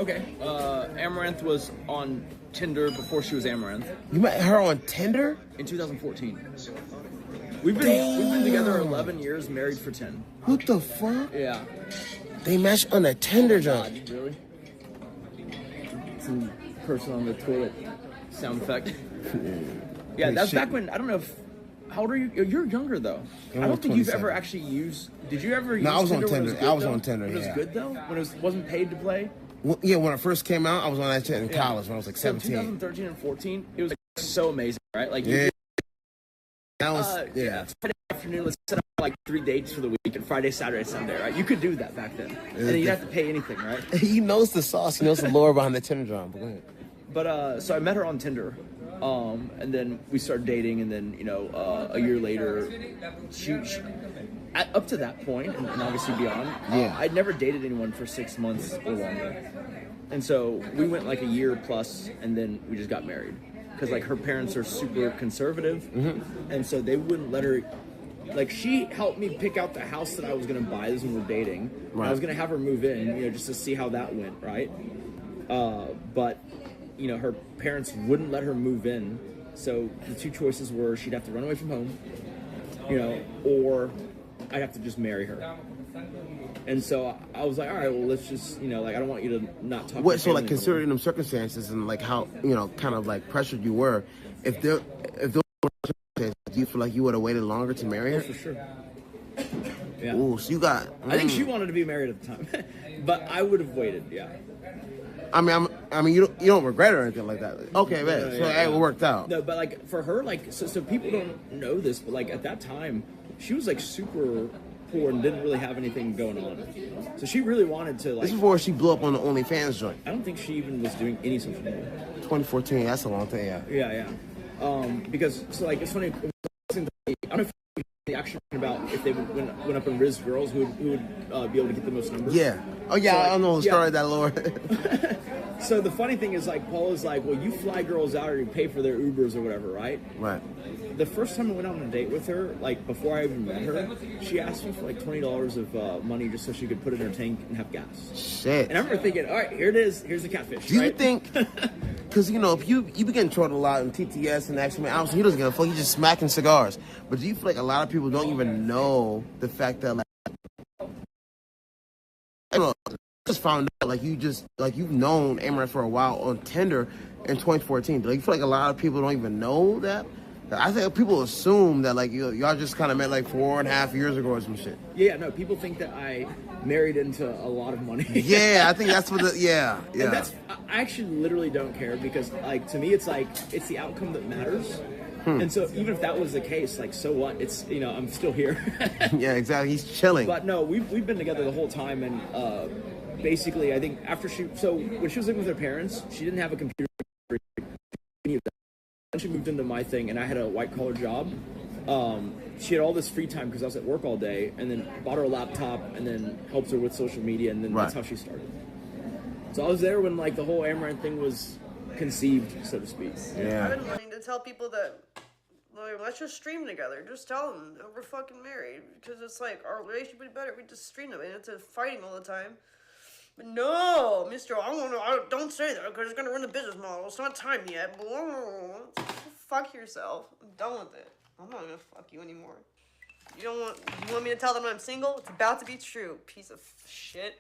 Okay. Amouranth was on Tinder before she was Amouranth You met her on Tinder? in 2014. We've been together 11 years, married for 10. What the fuck? Yeah. They matched on a Tinder joint. Really? Some person on the toilet sound effect. Yeah, that's back when, I don't know if, how old are you? You're younger though. I don't think you've ever actually used, did you ever use No, I was on Tinder when it Tinder. was good, I was though? on Tinder, When it was yeah. good though? When it wasn't paid to play? Well, yeah, when it first came out, I was on that shit in college when I was like 17. So 2013 and 14, it was like so amazing, right? Like, Yeah. you That was, yeah. Friday afternoon, let's set up like 3 dates for the week, and Friday, Saturday, Sunday, right? You could do that back then. And then you have to pay anything, right? He knows the sauce. He knows the lore behind the Tinder joint. But go ahead. But, so I met her on Tinder. And then we started dating, and then, you know, a year later, she up to that point, and obviously beyond, I'd never dated anyone for 6 months or longer. And so we went like a year plus, and then we just got married. Because, like, her parents are super conservative, and so they wouldn't let her, like, she helped me pick out the house that I was going to buy. This is when we're dating. Right. I was going to have her move in, you know, just to see how that went, right? But, you know, her parents wouldn't let her move in, so the two choices were she'd have to run away from home, you know, or I'd have to just marry her. And so I was like, all right, well, let's just, you know, like, I don't want you to not talk. What, so, like, considering them circumstances and, like, how, you know, kind of, like, pressured you were, if those were circumstances, do you feel like you would have waited longer to marry her? Oh, for sure. Yeah. Ooh, so you got... I think she wanted to be married at the time, but I would have waited, yeah. I mean, you don't regret it or anything like that. Okay, man. So it worked out. No, but like for her, like so people don't know this, but like at that time, she was like super poor and didn't really have anything going on. So she really wanted to like. This is before she blew up on the OnlyFans joint. I don't think she even was doing any social media. 2014. That's a long time. Yeah. Yeah. Because so like it's funny. I don't know if the action about if they went up and rizzed girls who would be able to get the most numbers. Yeah. Oh yeah, so, like, I don't know the story of that Lord. So the funny thing is, like, Paul is like, well, you fly girls out or you pay for their Ubers or whatever, right? Right. The first time I went on a date with her, like, before I even met her, she asked me for, like, $20 of money just so she could put it in her tank and have gas. Shit. And I remember thinking, all right, here it is. Here's the catfish, Do you think... Because, you know, if you be getting trolled a lot in TTS and X-Men, obviously he doesn't give a fuck. He's just smacking cigars. But do you feel like a lot of people don't even know the fact that, like... I don't know. Just found out you've known Amouranth for a while on Tinder in 2014. Do you feel like a lot of people don't even know that? I think people assume that like y'all just kind of met like 4.5 years ago or some shit. Yeah, no, people think that I married into a lot of money. Yeah, I think that's what yeah. And I actually literally don't care because like to me it's like it's the outcome that matters. And so even if that was the case, like so what? It's you know I'm still here. Yeah, exactly. He's chilling. But no, we've been together the whole time and. Basically, I think when she was living with her parents, she didn't have a computer. She moved into my thing, and I had a white-collar job. She had all this free time because I was at work all day, and then bought her a laptop, and then helped her with social media, and then that's how she started. So I was there when, like, the whole Amouranth thing was conceived, so to speak. Yeah. I've been wanting to tell people that, like, let's just stream together. Just tell them that we're fucking married. Because it's like, our relationship would be better if we just stream them. And it's fighting all the time. But no, mister, don't say that because it's going to ruin the business model. It's not time yet. Fuck yourself. I'm done with it. I'm not going to fuck you anymore. You want me to tell them I'm single? It's about to be true. Piece of shit.